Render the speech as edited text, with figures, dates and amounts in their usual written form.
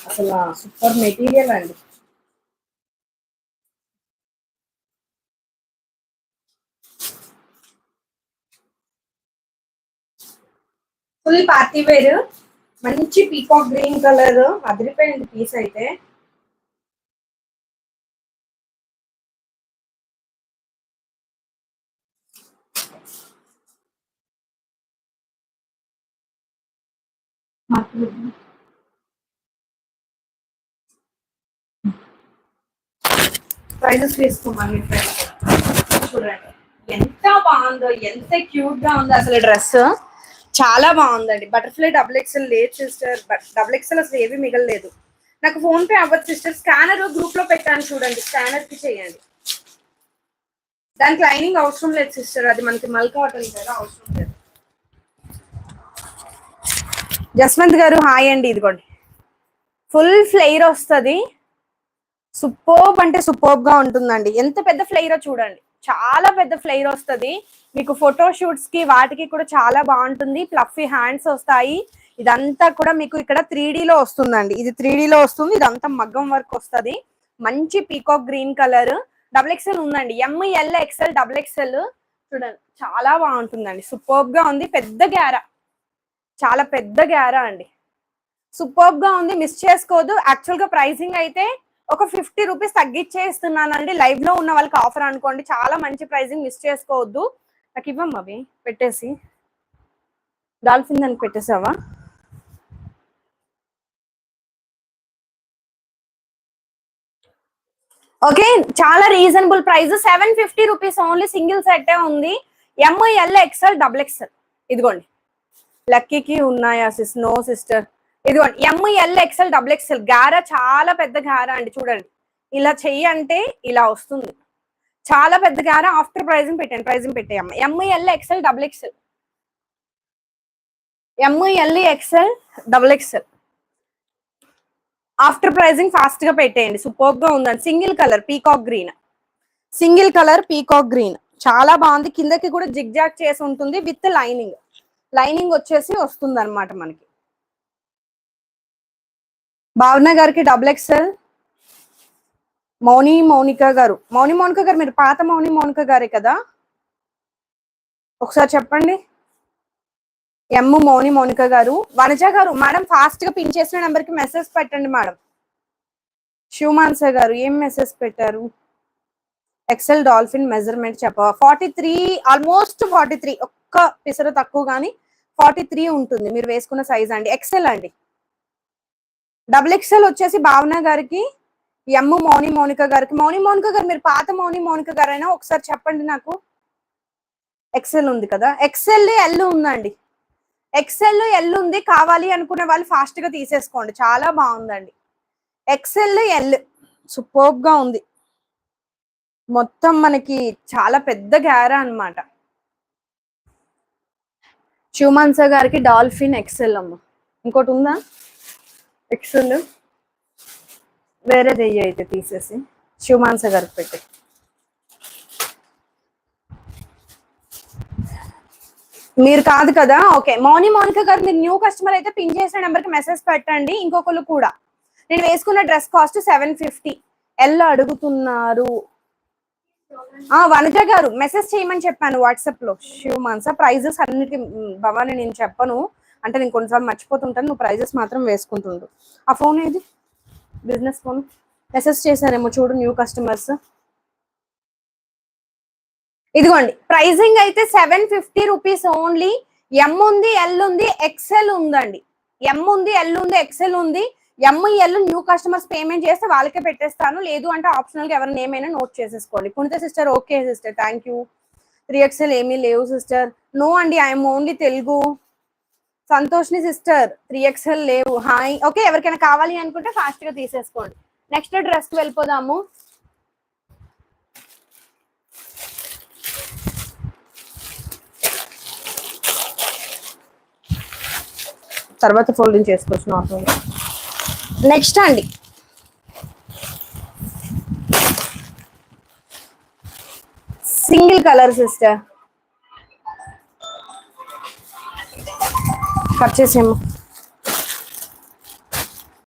అసలు super material అండి. Full party wear, మంచి పీకాక్ గ్రీన్ కలర్, అదిరిపోయింది పీస్ అయితే. ప్రైజెస్ వేసుకోమని చూడండి ఎంత బాగుందో, ఎంత క్యూట్ గా ఉందో అసలు డ్రెస్. చాలా బాగుందండి. బటర్ఫ్లై డబుల్ ఎక్స్ఎల్ లేదు సిస్టర్, డబుల్ ఎక్స్ఎల్ అసలు ఏవి మిగలలేదు. నాకు ఫోన్ పే అవ్వదు సిస్టర్. స్కానర్ గ్రూప్ లో పెట్టాను చూడండి, స్కానర్ కి చేయండి. దానికి లైనింగ్ అవసరం లేదు సిస్టర్, అది మనకి మల్ కాటన్ కదా, అవసరం లేదు. జస్వంత్ గారు హాయ్ అండి. ఇదిగోండి ఫుల్ ఫ్లెయిర్ వస్తుంది. సూపర్బ్ అంటే సూపర్బ్ గా ఉంటుందండి. ఎంత పెద్ద ఫ్లెయిరో చూడండి, చాలా పెద్ద ఫ్లెయిర్ వస్తుంది. మీకు ఫోటో షూట్స్ కి వాటికి కూడా చాలా బాగుంటుంది. ఫ్లఫీ హ్యాండ్స్ వస్తాయి. ఇదంతా కూడా మీకు ఇక్కడ 3D లో వస్తుందండి. ఇది 3D లో వస్తుంది. ఇదంతా మగ్గం వర్క్ వస్తుంది. మంచి peacock green colour. Double XL ఉందండి. ఎంఎల్ ఎక్స్ఎల్ డబుల్ ఎక్స్ఎల్ చూడండి, చాలా బాగుంటుందండి. సూపర్బ్ గా ఉంది. పెద్ద గ్యారా, చాలా పెద్ద గ్యారా అండి. సూపర్బ్ గా ఉంది, మిస్ చేసుకోవద్దు. యాక్చువల్ గా ప్రైసింగ్ అయితే ఒక 50 రూపీస్ తగ్గిచ్చే ఇస్తున్నానండి. లైవ్ లో ఉన్న వాళ్ళకి ఆఫర్ అనుకోండి. చాలా మంచి ప్రైసింగ్, మిస్ చేసుకోవద్దు. నాకు ఇవ్వమ్మా అవి పెట్టేసి. డాల్ఫిన్ దానికి పెట్టేసావా? ఓకే, చాలా reasonable price. 750 rupees only. Single set ఉంది. M L XL double XL. ఇదిగోండి, లక్కీకి ఉన్నాయా సిస్? No sister. ఇదిగోండి ఎంఎల్ ఎక్స్ఎల్ డబుల్ ఎక్స్ఎల్. గారా చాలా పెద్ద గారా అండి. చూడండి, ఇలా చెయ్యి అంటే ఇలా వస్తుంది. చాలా పెద్ద గారా. ఆఫ్టర్ ప్రైజింగ్ పెట్టండి, ప్రైజింగ్ పెట్టేయమ్మ. M L XL double XL, M L XL double XL. After pricing fast గా పెట్టేయండి. సూపర్ గా ఉందండి. Single colour peacock green, single colour peacock green చాలా బాగుంది. కిందకి కూడా జిగ్ జాగ్ చేసి ఉంటుంది విత్ లైనింగ్. లైనింగ్ వచ్చేసి వస్తుంది అనమాట మనకి. భావన గారికి డబుల్ ఎక్స్ఎల్. మౌనిక గారు మీరు పాత మౌనిక గారే కదా, ఒకసారి చెప్పండి. మౌనిక గారు. వనజ గారు మేడం ఫాస్ట్ గా పిన్ చేసిన నెంబర్ కి మెసేజ్ పెట్టండి మేడం. శివమాన్స గారు ఏం మెసేజ్ పెట్టారు? ఎక్సెల్ డాల్ఫిన్ మెజర్మెంట్ చెప్ప. 43, ఆల్మోస్ట్ 43, ఒక్క పిసర తక్కువ గానీ 43 ఉంటుంది మీరు వేసుకున్న సైజ్ అండి. ఎక్సెల్ అండి. డబుల్ ఎక్సెల్ వచ్చేసి భావన గారికి, మౌనిక గారికి. మౌనిక గారు మీరు పాత మౌనిక గారైనా ఒకసారి చెప్పండి నాకు. ఎక్సెల్ ఉంది కదా, ఎక్సెల్ ఎల్ ఉందండి. ఎక్సెల్ ఎల్ ఉంది. కావాలి అనుకునే వాళ్ళు ఫాస్ట్ గా తీసేసుకోండి. చాలా బాగుందండి. ఎక్సెల్ ఎల్ సూపర్బ్ గా ఉంది. మొత్తం మనకి చాలా పెద్ద గ్యారా అనమాట. శివమాన్స గారికి డాల్ఫిన్ ఎక్సెల్ అమ్మ. ఇంకోటి ఉందా ఎక్సెల్? వేరేది అయితే తీసేసి శివమాన్స గారికి పెట్టి. మీరు కాదు కదా, ఓకే. మౌనిక గారు మీరు న్యూ కస్టమర్ అయితే పిన్ చేసిన నెంబర్కి మెసేజ్ పెట్టండి. ఇంకొకరు కూడా నేను వేసుకున్న డ్రెస్ కాస్ట్ 750. ఎల్ అడుగుతున్నారు. వనజ గారు మెసేజ్ చేయమని చెప్పాను వాట్సాప్ లో. శివమాన్స ప్రైజెస్ అన్నిటికీ భవాని నేను చెప్పను అంటే, నేను కొన్నిసార్లు మర్చిపోతుంటాను. నువ్వు ప్రైజెస్ మాత్రం వేసుకుంటుండు. ఆ ఫోన్ ఏది? Business phone. మెసేజ్ చేశారేమో చూడు న్యూ కస్టమర్స్. ఇదిగోండి ప్రైజింగ్ అయితే 750 రూపీస్ ఓన్లీ. ఎం ఉంది, ఎల్ ఉంది, ఎక్సెల్ ఉందండి. ఎం ఉంది, ఎల్ ఉంది, ఎక్సెల్ ఉంది. ఎంఎల్ న్యూ కస్టమర్స్ పేమెంట్ చేస్తే వాళ్ళకే పెట్టేస్తాను. లేదు అంటే ఆప్షనల్ గా ఎవరిని ఏమైనా నోట్ చేసేసుకోండి. Punitha sister okay sister, thank you. 3XL ఏమీ లేవు సిస్టర్. నో అండి, ఐఎమ్ ఓన్లీ తెలుగు. సంతోష్ని సిస్టర్ 3XL లేవు. హాయ్. ఓకే, ఎవరికైనా కావాలి అనుకుంటే ఫాస్ట్ గా తీసేసుకోండి. నెక్స్ట్ డ్రెస్ కి వెళ్ళిపోదాము. తర్వాత ఫోల్డింగ్ చేసుకోవచ్చు నార్మల్గా. నెక్స్ట్ అండి సింగిల్ కలర్ సిస్టర్, కట్ చేసేమో.